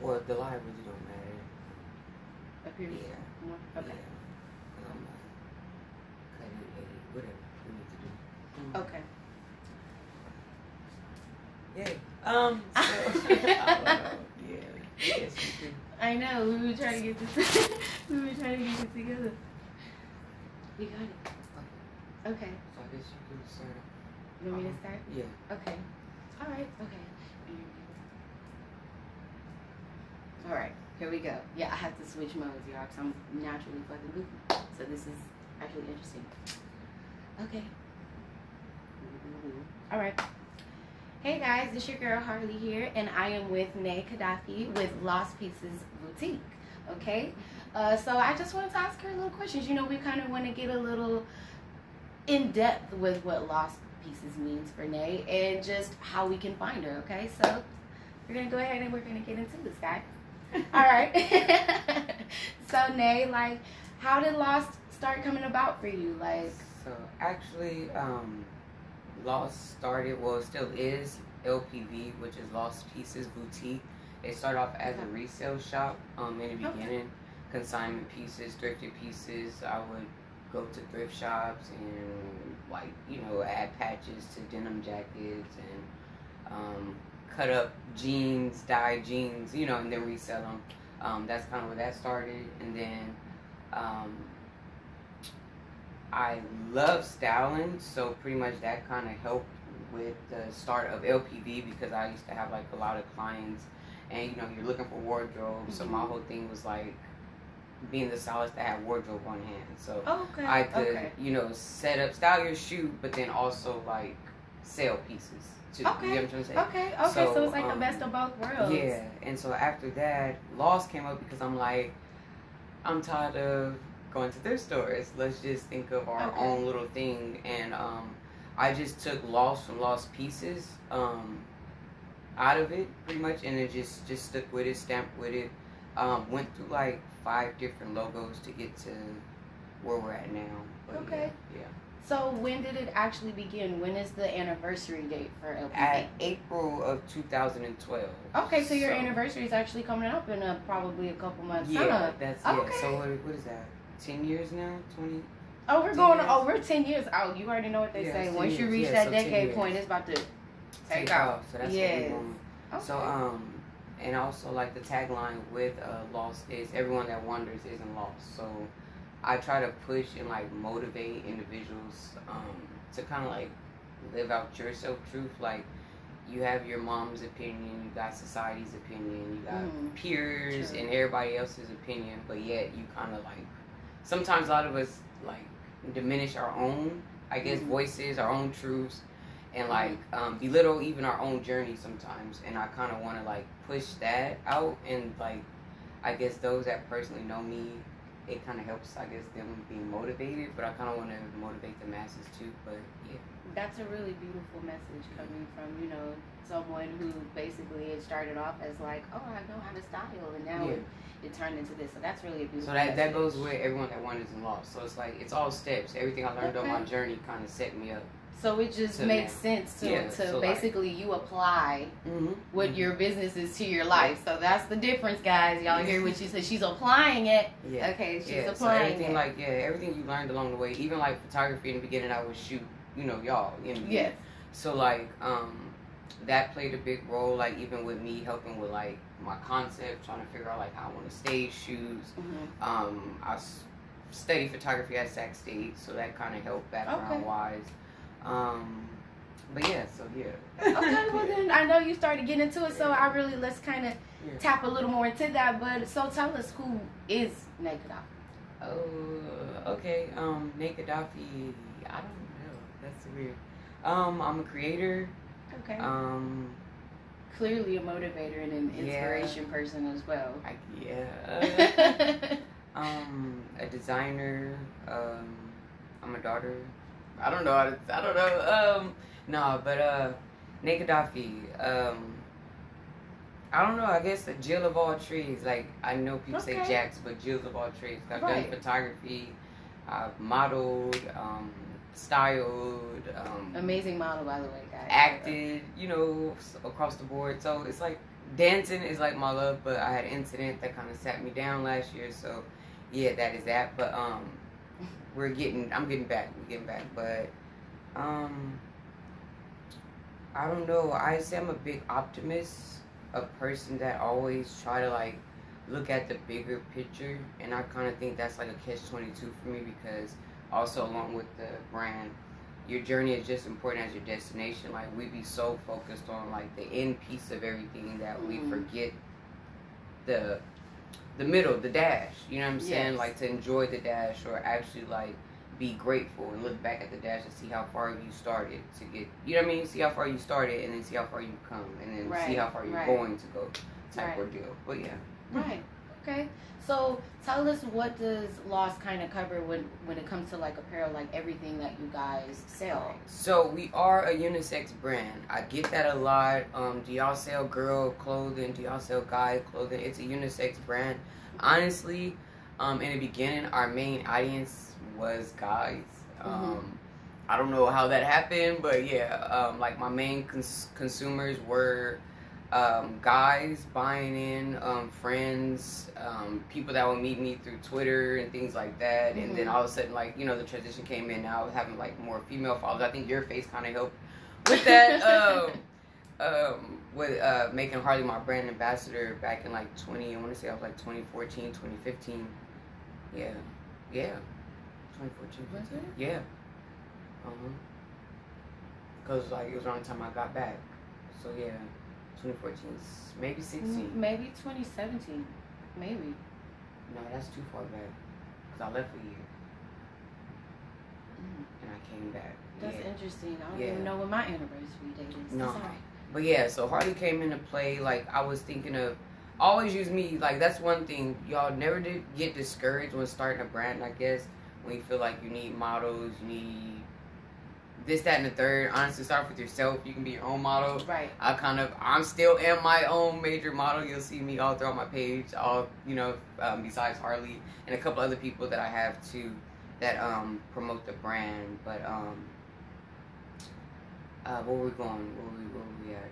Well, the lie really don't matter. Appears more? Okay. Yeah. And I'm like, cut it, edit, whatever we need to do. Okay. Yay. So, I don't know. Yeah. Yes, you do. I know. We were trying to get this. We were trying to get it together. We got it. Okay. So I guess you can start. You want me to start? Yeah. Okay. All right. Okay. All right. Here we go. Yeah, I have to switch modes, y'all, because I'm naturally fucking goofy. So this is actually interesting. Okay. All right. Hey guys, it's your girl Harley here, and I am with Naekhadafi with Lost Pieces Boutique. Okay, so I just wanted to ask her a little questions. You know, we kind of want to get a little in depth with what Lost Pieces means for Nay and just how we can find her. Okay, so we're gonna go ahead and we're gonna get into this, guys. All right. So Nay, like, how did Lost start coming about for you? Like, So actually, Lost started, well, it still is LPV, which is Lost Pieces Boutique. It started off as a resale shop in the beginning, consignment pieces, thrifted pieces. I would go to thrift shops and, like, you know, add patches to denim jackets and cut up jeans, dye jeans, you know, and then resell them. That's kind of where that started. And then I love styling, so pretty much that kind of helped with the start of LPV because I used to have like a lot of clients, and you know, you're looking for wardrobe. So my whole thing was like being the stylist that had wardrobe on hand. So I could, you know, set up, style your shoot, but then also like sell pieces too. Okay. You know what I'm trying to say? Okay. So it's like the best of both worlds. Yeah. And so after that, Lost came up because I'm like, I'm tired of going to thrift stores. Let's just think of our own little thing. And I just took Lost from Lost Pieces out of it pretty much, and it just stuck with it, stamped with it. Went through like 5 different logos to get to where we're at now. But yeah. So when did it actually begin? When is the anniversary date for LPV? At April of 2012. Okay, so your anniversary is actually coming up in probably a couple months. Yeah, that's okay. So what is that? 10 years now? 20? Oh, we're going. Oh, we're 10 years out. You already know what they say. Once you reach that decade point, it's about to take off. So that's what we want. So and also like the tagline with Lost is everyone that wanders isn't lost. So I try to push and like motivate individuals to kind of like live out your self truth. Like, you have your mom's opinion, you got society's opinion, you got peers and everybody else's opinion, but yet you kind of like, sometimes a lot of us like diminish our own, I guess, voices, our own truths, and like belittle even our own journey sometimes. And I kind of want to like push that out, and like, I guess those that personally know me, it kind of helps, I guess, them being motivated, but I kind of want to motivate the masses too. But yeah, that's a really beautiful message coming from, you know, someone who basically it started off as like, oh, I know how to style, and now it turned into this. So that's really a beautiful message. That goes with everyone that wanders and lost. So it's like, it's all steps. Everything I learned on my journey kind of set me up. So it just makes sense to so basically like, you apply what your business is to your life. So that's the difference, guys. Y'all hear what she said? She's applying it. Yeah. Okay, she's applying so everything it. Like, everything you learned along the way, even like photography in the beginning, I would shoot, you know, y'all. Yes. So like, that played a big role, like even with me helping with like my concept, trying to figure out like how I want to stage shoots. I studied photography at Sac State, so that kind of helped background-wise. But yeah, so yeah. Okay, well then I know you started getting into it, so let's kind of tap a little more into that. But so tell us, who is Naekhadafi? Oh, okay. Naekhadafi, I don't know. That's weird. I'm a creator. Okay. Clearly a motivator and an inspiration person as well. A designer. I'm a daughter. I don't know. Naekhadafi. I don't know. I guess a Jill of all trades. Like, I know people say Jax, but Jills of all trades. I've done photography. I've modeled, styled. Amazing model, by the way, guys. Acted, you know, across the board. So it's like dancing is like my love, but I had an incident that kind of sat me down last year, so yeah, that is that. But I'm getting back, but I don't know. I say I'm a big optimist, a person that always try to like look at the bigger picture, and I kind of think that's like a catch-22 for me because also along with the brand, your journey is just important as your destination. Like we be so focused on like the end piece of everything that we forget the middle, the dash. You know what I'm saying? Like to enjoy the dash or actually like be grateful and look back at the dash and see how far you started to get. You know what I mean? See how far you started and then see how far you come and then see how far you're going to go. Type ordeal. But yeah. Right. Okay. So tell us, what does Lost kind of cover when it comes to like apparel, like everything that you guys sell? So we are a unisex brand. I get that a lot. Do y'all sell girl clothing? Do y'all sell guy clothing? It's a unisex brand. Honestly, in the beginning, our main audience was guys. I don't know how that happened, but yeah, like my main consumers were guys buying in, friends, people that would meet me through Twitter and things like that. And then all of a sudden, like, you know, the transition came in. Now I was having like more female followers. I think your face kind of helped with that. With making Harley my brand ambassador back in like I want to say I was like 2014, 2015. Yeah. 2014. Was it? Yeah. Because like it was around the time I got back. So yeah. 2014, maybe 16. Maybe 2017, maybe. No, that's too far back. Because I left for a year. And I came back. That's interesting. I don't even know what my anniversary date is. No. But yeah, so Harley came into play. Like, I was thinking of, always use me. Like, that's one thing. Y'all never did get discouraged when starting a brand, I guess. When you feel like you need models, you need this, that, and the third. Honestly, start with yourself. You can be your own model. Right. I'm still am my own major model. You'll see me all throughout my page. All, you know, besides Harley and a couple other people that I have too that promote the brand. But where were we going? Where were we at?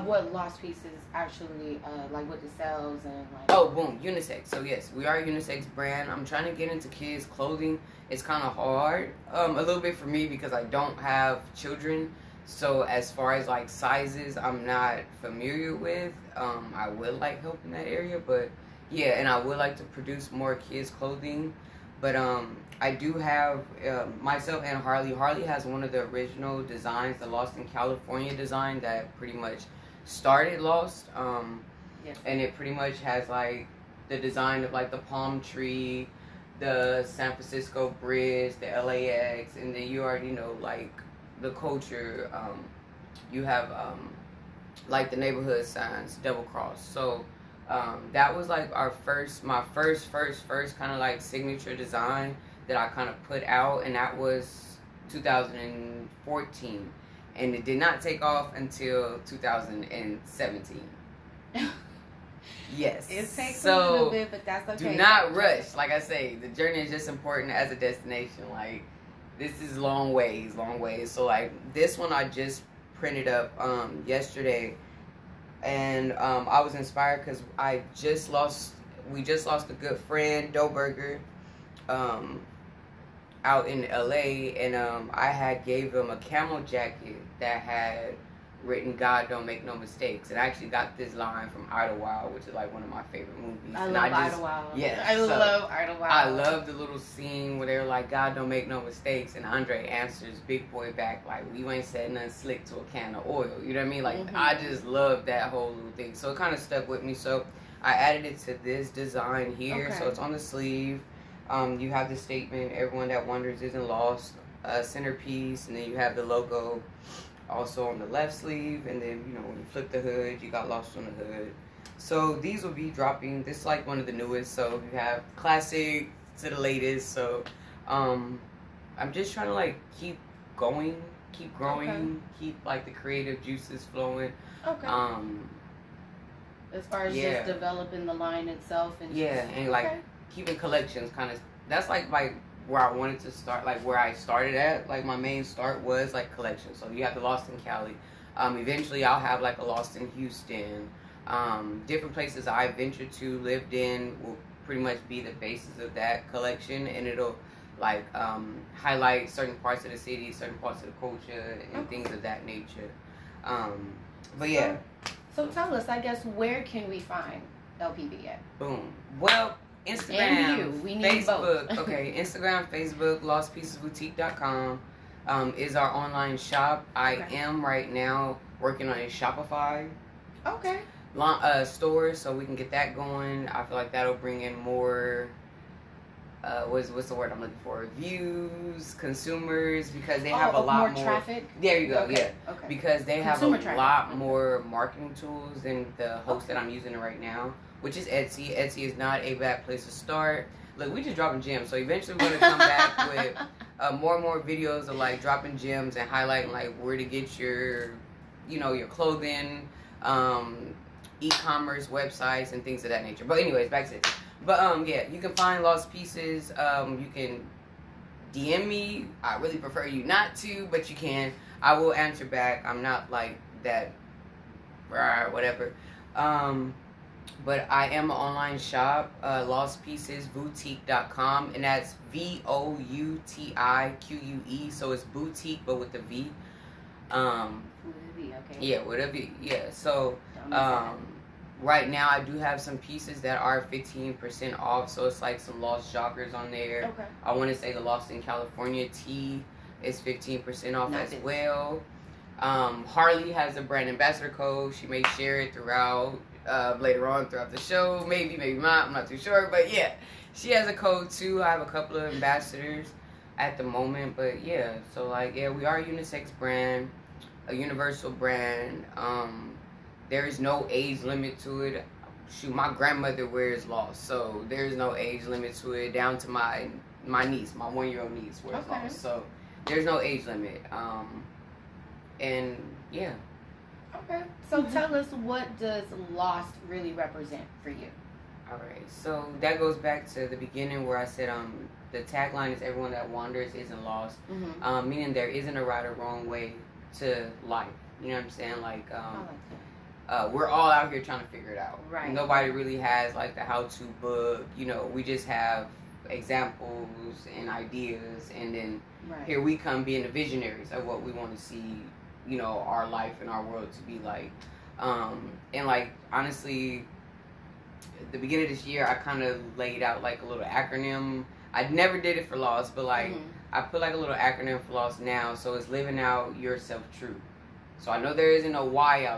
What Lost Pieces actually, like what the sales and like... Oh, boom, unisex. So yes, we are a unisex brand. I'm trying to get into kids clothing. It's kind of hard, a little bit for me because I don't have children. So as far as like sizes, I'm not familiar with. I would like help in that area, but yeah, and I would like to produce more kids clothing. But I do have myself and Harley. Harley has one of the original designs, the Lost in California design that pretty much started Lost. Yes. And it pretty much has like the design of like the palm tree, the San Francisco Bridge, the LAX, and then you already know like the culture. You have like the neighborhood signs, double cross. So that was like my first kind of like signature design that I kind of put out, and that was 2014, and it did not take off until 2017. Yes. It takes a little bit, but that's okay. Do not rush. Like I say, the journey is just important as a destination. Like, this is long ways. So like this one I just printed up yesterday. And I was inspired because we just lost a good friend, Doe Burger, out in LA, and I had gave him a camel jacket that had written "God don't make no mistakes," and I actually got this line from Idlewild, which is like one of my favorite movies. I love Idlewild. Yes, I love Idlewild. I love the little scene where they're like, "God don't make no mistakes," and Andre answers Big Boy back like, "You ain't said nothing slick to a can of oil." You know what I mean? Like I just love that whole little thing. So it kind of stuck with me. So I added it to this design here. Okay. So it's on the sleeve. You have the statement, "Everyone that wonders isn't lost," centerpiece, and then you have the logo also on the left sleeve, and then, you know, when you flip the hood, you got Lost on the hood. So these will be dropping. This is like one of the newest, so you have classic to the latest. So I'm just trying to like keep going, keep growing, keep like the creative juices flowing. Okay. As far as just developing the line itself and and like keeping collections kind of, that's like where I wanted to start, like where I started at. Like my main start was like collections. So you have the Lost in Cali, Eventually, I'll have like a Lost in Houston. Different places I ventured to, lived in, will pretty much be the basis of that collection, and it'll like highlight certain parts of the city, certain parts of the culture, and things of that nature. But yeah. So tell us, I guess, where can we find LPV at? Boom. Well, Instagram, and you. We need Facebook. Both. Okay, Instagram, Facebook, lostpiecesboutique.com is our online shop. I am right now working on a Shopify store, so we can get that going. I feel like that'll bring in more. What's the word I'm looking for? Views, consumers, because they have a lot more traffic. There you go. Okay. Yeah. Okay. Because they have Consumer a traffic. lot more marketing tools than the host that I'm using right now, which is Etsy. Etsy is not a bad place to start. Look, we just dropping gems, so eventually we're gonna come back with more and more videos of like dropping gems and highlighting like where to get your, your clothing, e-commerce websites and things of that nature. But anyways, back to it. But yeah, you can find Lost Pieces. You can DM me. I really prefer you not to, but you can. I will answer back. I'm not like that, whatever. But I am an online shop, lostpiecesboutique.com, and that's VOUTIQUE. So it's boutique, but with the V. With a V, okay. Yeah, with a V. Yeah. So right now I do have some pieces that are 15% off. So it's like some Lost joggers on there. Okay. I want to say the Lost in California tee is 15% off as well. Harley has a brand ambassador code. She may share it throughout later on throughout the show. Maybe not. I'm not too sure. But yeah, she has a code too. I have a couple of ambassadors at the moment. But yeah, so like, yeah, we are a unisex brand, a universal brand. There is no age limit to it. Shoot, my grandmother wears Lost, so there's no age limit to it. Down to my niece, my 1-year-old niece wears Lost, so there's no age limit. And yeah. Okay. So tell us, what does Lost really represent for you? All right. So that goes back to the beginning where I said the tagline is everyone that wanders isn't lost. Mm-hmm. Meaning there isn't a right or wrong way to life. You know what I'm saying? Like we're all out here trying to figure it out. Right. Nobody really has like the how-to book. We just have examples and ideas, and then here we come being the visionaries of what we want to see, our life and our world to be like. And like honestly, at the beginning of this year, I kind of laid out like a little acronym. I never did it for Lost, but like I put like a little acronym for Lost now. So it's living out yourself true. So I know there isn't no Y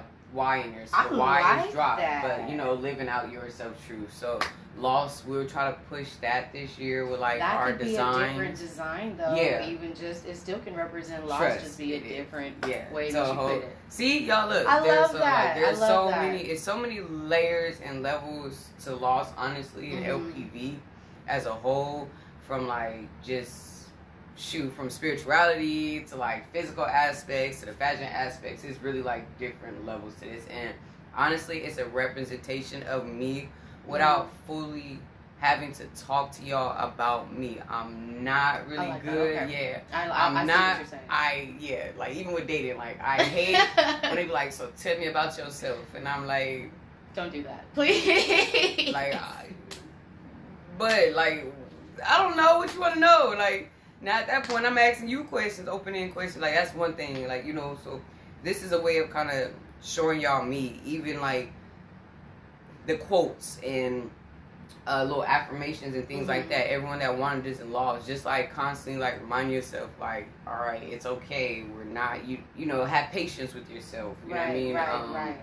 in there, so the Y is dropped, but living out yourself true. So Lost, we'll try to push that this year with like our design. That could be a different design though. Yeah. Even just, it still can represent Lost. Trust, just be a different way so that you put it. See, y'all look. I love that. There's so many. It's so many layers and levels to Lost. Honestly, and LPV as a whole, from like from spirituality to like physical aspects to the fashion aspects. It's really like different levels to this, and honestly, it's a representation of me without fully having to talk to y'all about me. I'm not really good. Okay. Yeah, I'm not. Like even with dating, like I hate when they be like, "So tell me about yourself," and I'm like, "Don't do that, please." But like, I don't know what you want to know. Like, now at that point, I'm asking you questions, open-ended questions. Like that's one thing. Like so this is a way of kind of showing y'all me, even like the quotes and little affirmations and things like that. Everyone that wanted this in Lost, just like constantly like remind yourself, like, all right, it's okay. We're not have patience with yourself. You know what I mean? Right.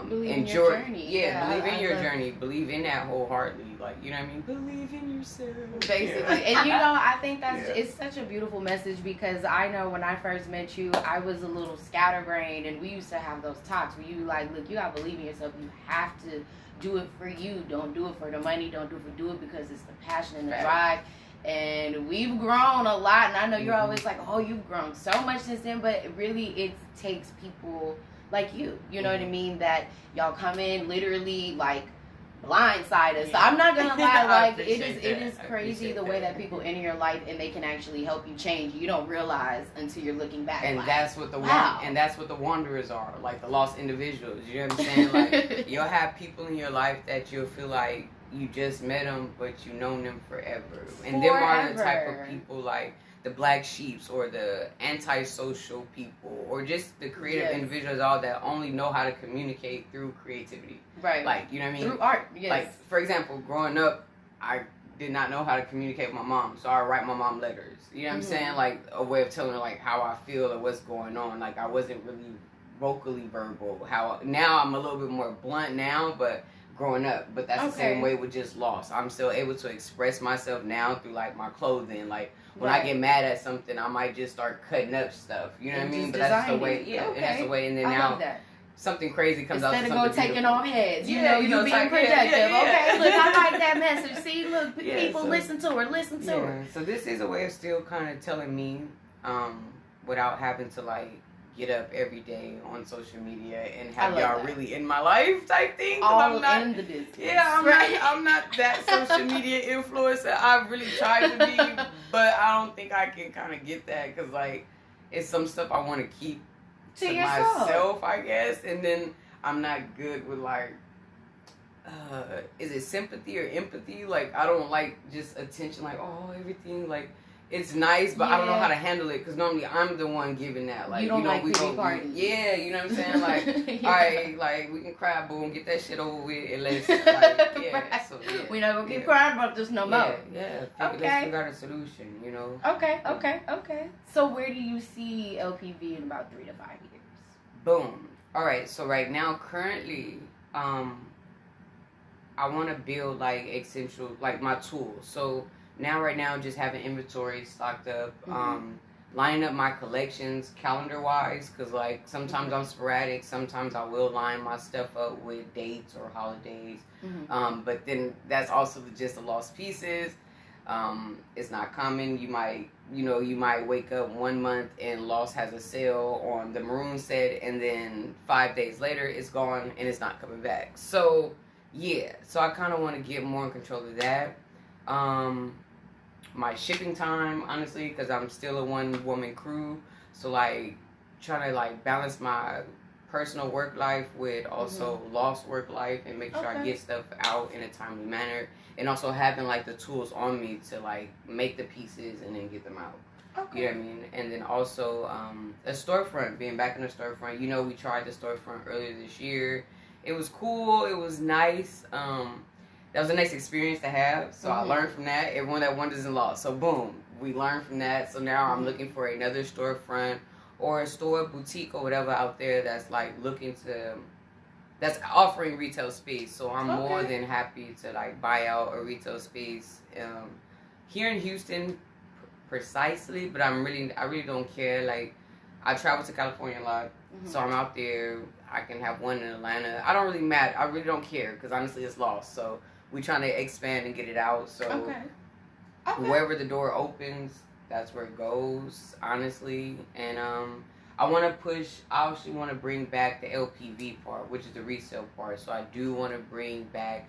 Believe in your journey. Yeah, believe in your journey. Believe in that wholeheartedly. Like, you know what I mean? Believe in yourself. Basically. And I think that's it's such a beautiful message, because I know when I first met you, I was a little scatterbrained, and we used to have those talks where you like, look, you gotta believe in yourself. You have to do it for you. Don't do it for the money. Don't do it because it's the passion and the drive. And we've grown a lot, and I know you're always like, oh, you've grown so much since then, but really it takes people like you know what I mean, that y'all come in literally like blindside us. Yeah. So I'm not gonna lie, like it Appreciate is that. crazy the way that people enter your life and they can actually help you change. You don't realize until you're looking back. And like, that's what the wow. and that's what the wanderers are, like the lost individuals. You know what I'm saying? Like you'll have people in your life that you'll feel like you just met them, but you known them forever. And them are the type of people like the black sheeps or the antisocial people or just the creative individuals all that only know how to communicate through creativity. Right. Like, you know what I mean? Through art, yes. Like, for example, growing up, I did not know how to communicate with my mom, so I write my mom letters. You know what I'm saying? Like, a way of telling her, like, how I feel or what's going on. Like, I wasn't really vocally verbal. Now I'm a little bit more blunt now, but growing up, but that's the same way with just loss. I'm still able to express myself now through like my clothing. Like when I get mad at something, I might just start cutting up stuff. You know what I mean? But that's the way. Yeah, and that's the way. And then now something crazy comes out. Instead of going taking off heads, you know, you being productive. Okay, look, I like that message. See, look, people listen to her. Listen to her. So this is a way of still kind of telling me, without having to like get up every day on social media and have y'all really in my life type thing. All I'm not, in the business. Yeah, I'm not that social media influencer. I really tried to be, but I don't think I can kind of get that because like it's some stuff I want to keep to myself, I guess. And then I'm not good with like, is it sympathy or empathy? Like I don't like just attention. Like everything like. It's nice, but I don't know how to handle it because normally I'm the one giving that. Like, you don't like we pity parties. Yeah, you know what I'm saying? Like, all right, like we can cry, boom, get that shit over with, and let's like, so we're not gonna keep crying about this no more. Yeah. Okay. Let's figure out a solution, you know. Okay. So where do you see LPV in about 3 to 5 years? Boom. All right. So right now, currently, I want to build like essential, like my tools. So. Right now, just having inventory stocked up, lining up my collections calendar-wise, because, like, sometimes I'm sporadic, sometimes I will line my stuff up with dates or holidays, but then that's also just the lost pieces. It's not common. You might wake up 1 month and Lost has a sale on the maroon set, and then 5 days later, it's gone and it's not coming back. So, yeah. So, I kind of want to get more in control of that. My shipping time, honestly, because I'm still a one-woman crew, so like trying to like balance my personal work life with also Lost work life and make sure I get stuff out in a timely manner, and also having like the tools on me to like make the pieces and then get them out. You know what I mean? And then also a storefront, being back in the storefront. You know, we tried the storefront earlier this year. It was cool. It was nice. That was a nice experience to have, so I learned from that. Everyone that wonders in Lost. So boom, we learned from that. So now I'm looking for another storefront or a store, boutique, or whatever out there that's like that's offering retail space. So I'm more than happy to like buy out a retail space here in Houston, precisely. But I really don't care. Like I travel to California a lot, so I'm out there. I can have one in Atlanta. I don't really matter. I really don't care because honestly, it's Lost. So. We're trying to expand and get it out, so wherever the door opens, that's where it goes, honestly. And I actually want to bring back the LPV part, which is the resale part. So I do want to bring back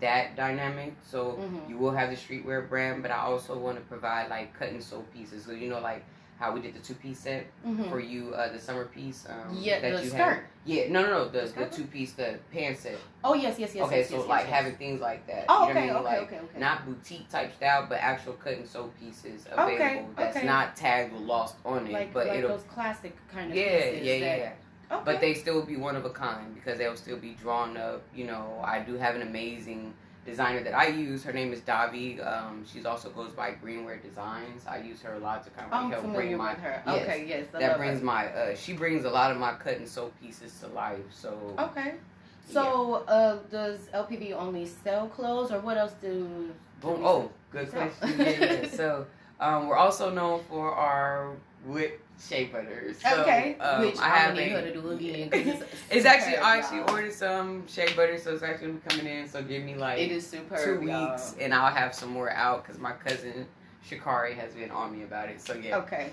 that dynamic. So you will have the streetwear brand, but I also want to provide like cut and sew pieces. So you know, like how we did the 2-piece set for you, the summer piece. The skirt. No, the 2-piece, the pants set. Oh yes. Okay, so having things like that. Oh, you know what I mean? Okay. Not boutique type style, but actual cut and sew pieces available. That's not tagged with Lost on it, but like it'll those classic kind of pieces. Yeah. But they still would be one of a kind because they'll still be drawn up. You know, I do have an amazing designer that I use. Her name is Davi. She's also goes by Greenwear Designs. I use her a lot to kind of help bring my. With her. Yes, okay, yes. That brings my. She brings a lot of my cut and sew pieces to life. So. Okay. So does LPV only sell clothes, or what else do? Boom! Oh, good question. Yeah. So we're also known for our whip shea butters. So, which I need her to do again. It's actually I actually ordered some shea butter, so it's actually coming in. So give me like it is superb, 2 weeks, and I'll have some more out because my cousin Shikari has been on me about it. So yeah. Okay.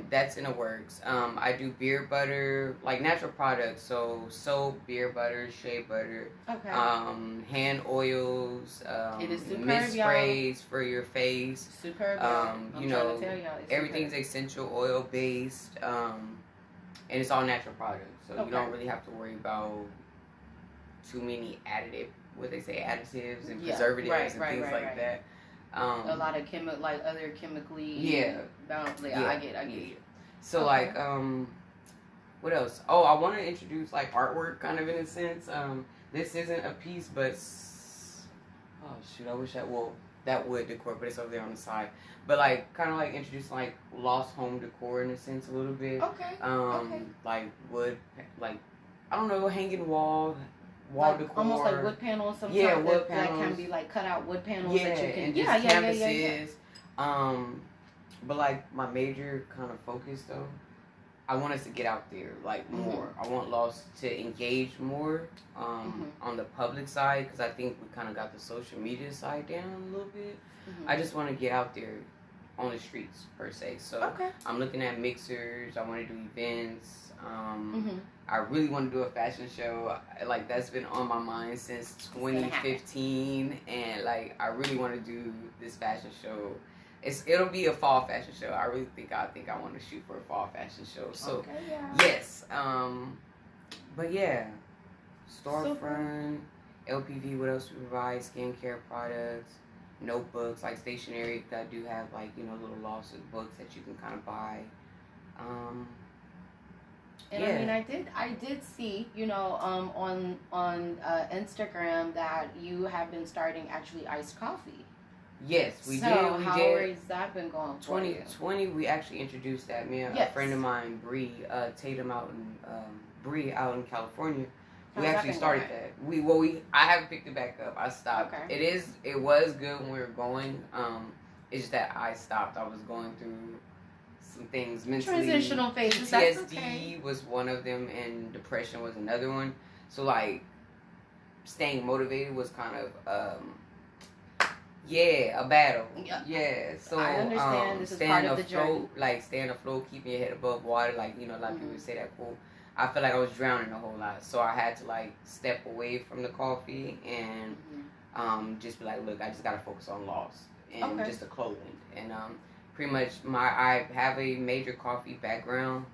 That's in the works. I do beard butter, like natural products. So soap, beard butter, shea butter. Okay. Hand oils. It is superb, mist sprays for your face. Superb. You know, everything's essential oil based. And it's all natural products. So you don't really have to worry about too many additives and preservatives and things like that. A lot of other chemically. Yeah. I get you. So like, what else? Oh, I want to introduce like artwork, kind of in a sense. This isn't a piece, but oh shoot, I wish that wood decor, but it's over there on the side. But like, kind of like introducing like lost home decor in a sense a little bit. Okay. Like wood, like I don't know, hanging wall decor, almost like wood panels. Sometimes wood panels that can be like cut out wood panels that you can. And just canvases. But like my major kind of focus though, I want us to get out there like more. I want Lost to engage more on the public side, because I think we kind of got the social media side down a little bit. I just want to get out there on the streets per se. So I'm looking at mixers. I want to do events. I really want to do a fashion show. Like that's been on my mind since 2015, and like I really want to do this fashion show. It'll be a fall fashion show. I think I want to shoot for a fall fashion show. So yes, but yeah, storefront, LPV. What else we provide? Skincare products, notebooks, like stationery. I do have like little Lost books that you can kind of buy. And I mean, I did see, on Instagram that you have been starting actually iced coffee. Yes, we did. So how has that been going for 2020, we actually introduced that. Me and a friend of mine, Bree Tatum out in California. We actually started that. I haven't picked it back up. I stopped. Okay. It was good when we were going. It's just that I stopped. I was going through some things mentally. Transitional phases. PTSD was one of them, and depression was another one. So like, staying motivated was kind of a battle. Yeah. So I understand. This is part of the journey. Like staying afloat, keeping your head above water. Like a lot of people say that quote. I feel like I was drowning a whole lot, so I had to like step away from the coffee and just be like, look, I just gotta focus on Lost and just the clothing and pretty much I have a major coffee background.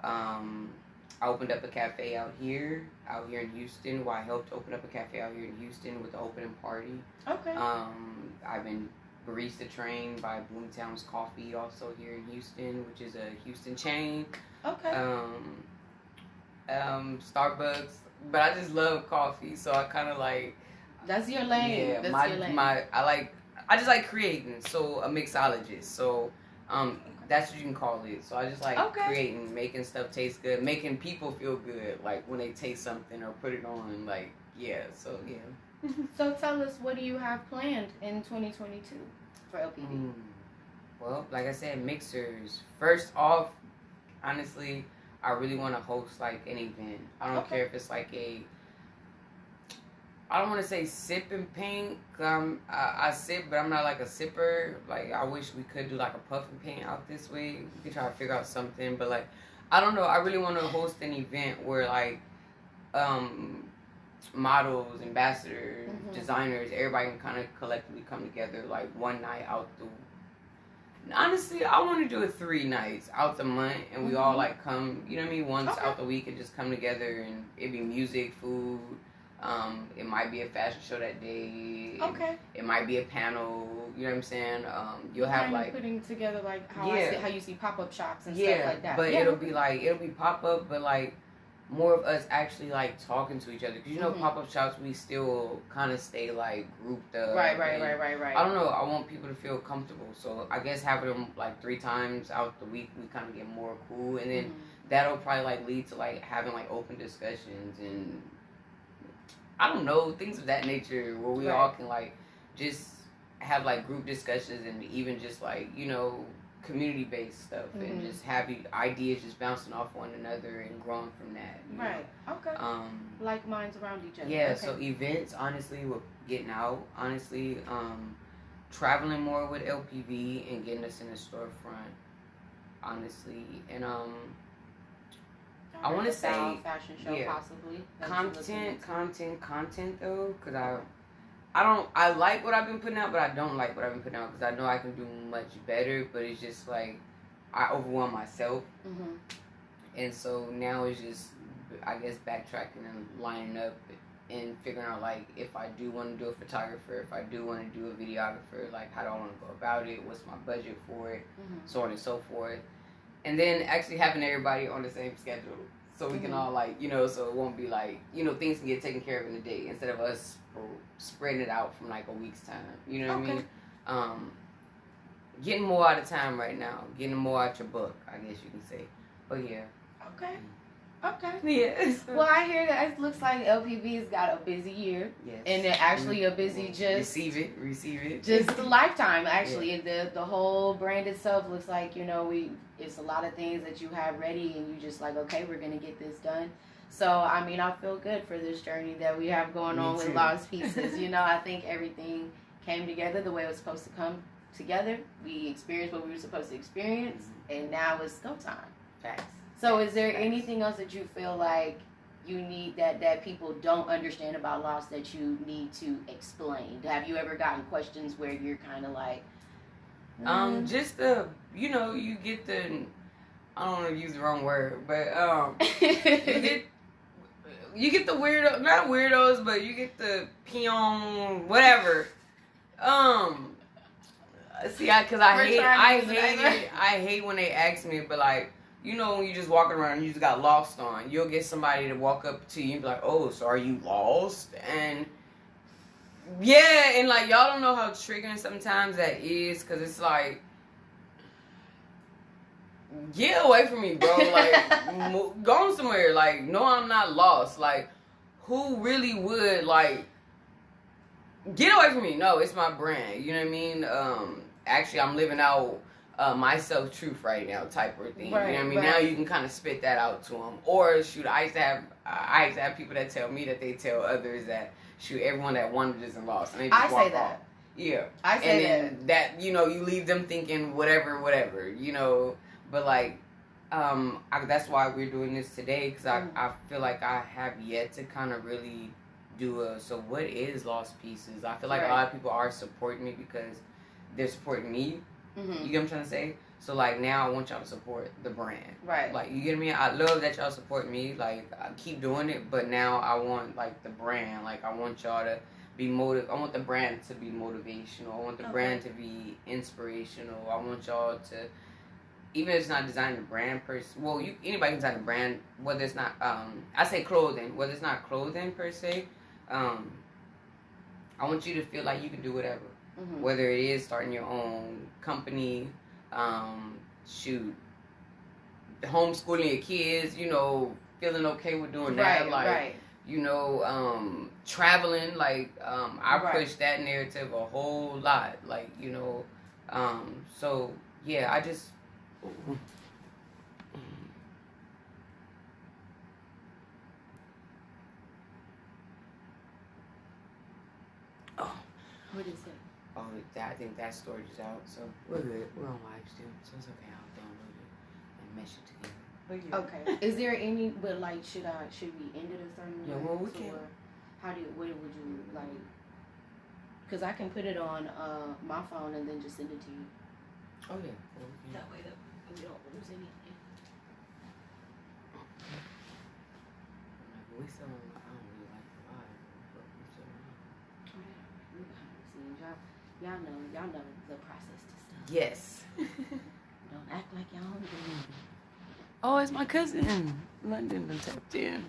I opened up a cafe out here in Houston. Well, I helped open up a cafe out here in Houston with the opening party. Okay. I've been barista trained by Boomtown's Coffee, also here in Houston, which is a Houston chain. Okay. Starbucks, but I just love coffee, so I kind of like. That's your lane. Yeah, that's your lane. I just like creating, so a mixologist. So, that's what you can call it. So I just like creating, making stuff taste good, making people feel good, like when they taste something or put it on, like, so yeah. So tell us, what do you have planned in 2022 for LPV? Well, like I said, mixers. First off, honestly, I really want to host like an event. I don't care if it's like I don't want to say sip and paint. I sip, but I'm not like a sipper. Like, I wish we could do like a puff and paint out this way. We could try to figure out something. But like, I don't know. I really want to host an event where like, models, ambassadors, designers, everybody can kind of collectively come together like one night out the. Honestly, I want to do it 3 nights out the month, and we all like come. You know what I mean? Once out the week, and just come together, and it'd be music, food. It might be a fashion show that day. It might be a panel. You know what I'm saying? You'll have like putting together like how you see pop-up shops and stuff like that. But it'll be pop-up, but like more of us actually like talking to each other, because pop-up shops we still kind of stay like grouped up. Right. I don't know. I want people to feel comfortable, so I guess having them like 3 times out the week, we kind of get more cool, and then that'll probably like lead to like having like open discussions and. I don't know, things of that nature where we all can like just have like group discussions and even just like, community based stuff and just have ideas just bouncing off one another and growing from that. Right. Okay. Like minds around each other. Yeah, so events, honestly, with getting out, honestly, traveling more with LPV and getting us in the storefront, honestly. And I want to say fashion show, possibly content though, because I like what I've been putting out, but I don't like what I've been putting out because I know I can do much better. But it's just like I overwhelm myself, and so now it's just, I guess, backtracking and lining up and figuring out, like, if I do want to do a photographer, if I do want to do a videographer, like, how do I want to go about it? What's my budget for it? So on and so forth. And then actually having everybody on the same schedule so we can all, like, you know, so it won't be like, you know, things can get taken care of in a day instead of us spreading it out from like a week's time. You know what I mean? Getting more out of time right now. Getting more out your book, I guess you can say. But yeah. Okay. Yeah. Well, I hear that it looks like LPV's got a busy year. Yes. And then actually a busy receive it. Just a lifetime, actually. Yeah. The whole brand itself looks like, you know, it's a lot of things that you have ready and you just like, okay, we're going to get this done. So, I mean, I feel good for this journey that we have going on with Lost Pieces. You know, I think everything came together the way it was supposed to come together. We experienced what we were supposed to experience, and now it's go time. Facts. So is there anything else that you feel like you need that people don't understand about Lost that you need to explain? Have you ever gotten questions where you're kind of like... Just the, you know, you get the, I don't want to use the wrong word, but you get the weirdo, not weirdos, but you get the peon, whatever. See, because I hate when they ask me, but like, you know, when you just walking around and you just got lost on, you'll get somebody to walk up to you and be like, oh, so are you lost? And yeah, and like, y'all don't know how triggering sometimes that is, because it's like, get away from me, bro. Like, go somewhere. Like, no, I'm not lost. Like, who really would, like, get away from me? No, it's my brand. You know what I mean? Actually, I'm living out my self-truth right now, type of thing. Right, you know what I mean? Now you can kind of spit that out to them. Or, shoot, I used to have people that tell me that they tell others that, shoot, everyone that wanted isn't lost. And they just walk off. Yeah. I say and then that, you know, you leave them thinking whatever, you know. But, like, that's why we're doing this today, because I feel like I have yet to kind of really do so what is Lost Pieces? I feel like a lot of people are supporting me because they're supporting me. You get what I'm trying to say? So, like, now I want y'all to support the brand. Right. Like, you get me? I love that y'all support me. Like, I keep doing it, but now I want, like, the brand. Like, I want y'all to be I want the brand to be motivational. I want the brand to be inspirational. I want y'all to, even if it's not designing the brand well, anybody can design a brand, whether it's not, I say clothing, whether it's not clothing per se, I want you to feel like you can do whatever. Whether it is starting your own company, shoot, homeschooling your kids, you know, feeling okay with doing that, like, you know, traveling, like, I push that narrative a whole lot, like, you know, so, yeah, I just... What is it? Oh, I think that storage is out, so we're good. We're on live still, so it's okay. I'll download it and mesh it together. But yeah. Okay. Is there any? But like, should we end it a certain way? Yeah, well, we can. What would you like? Because I can put it on my phone and then just send it to you. Oh yeah. Well, that way that we don't lose anything. We still, I don't really like the live, but we still. We behind the scenes, y'all know the process to stuff. Yes. Don't act like y'all don't do it. Oh, it's my cousin. London done tapped in.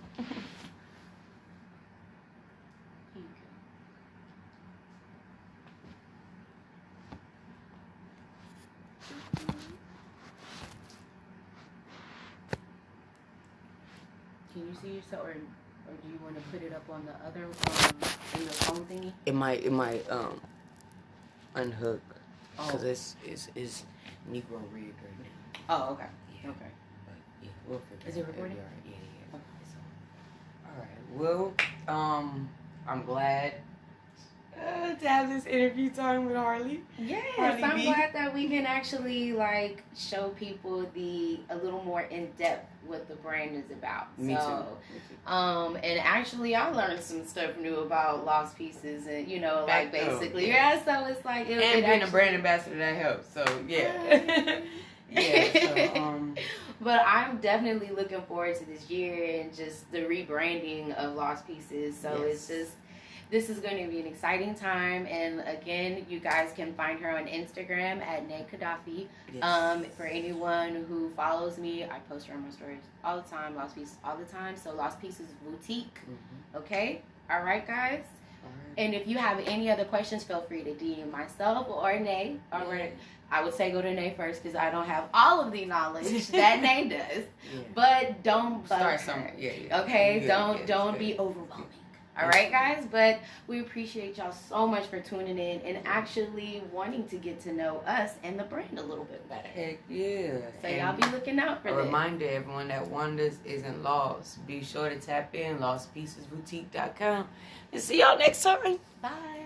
Can you see yourself, or do you want to put it up on the other in the phone thingy? It might unhook because it's Negro rigged right now. Oh, okay. Yeah. Okay. But yeah, we'll figure Is it recording? Yeah. Okay. So, all right. Well, I'm glad. good to have this interview time with Harley. Yes, Harley I'm B. glad that we can actually like show people a little more in depth what the brand is about. Me too. And actually, I learned some stuff new about Lost Pieces, and like basically, So it's like and being a brand ambassador that helps. So yeah, yeah. But I'm definitely looking forward to this year and just the rebranding of Lost Pieces. So it's just. This is going to be an exciting time, and again, you guys can find her on Instagram at Naekhadafi. Yes. For anyone who follows me, I post her on my stories all the time, Lost Pieces all the time. So Lost Pieces Boutique. Okay? All right, guys? All right. And if you have any other questions, feel free to DM myself or Nay. I would say go to Nay first because I don't have all of the knowledge that Nay does. But don't bug her. Okay? Don't be overwhelming. All right, guys, but we appreciate y'all so much for tuning in and actually wanting to get to know us and the brand a little bit better. Heck yeah. So y'all be looking out for that. A reminder, everyone that wonders isn't lost. Be sure to tap in, lostpiecesboutique.com. And see y'all next time. Bye.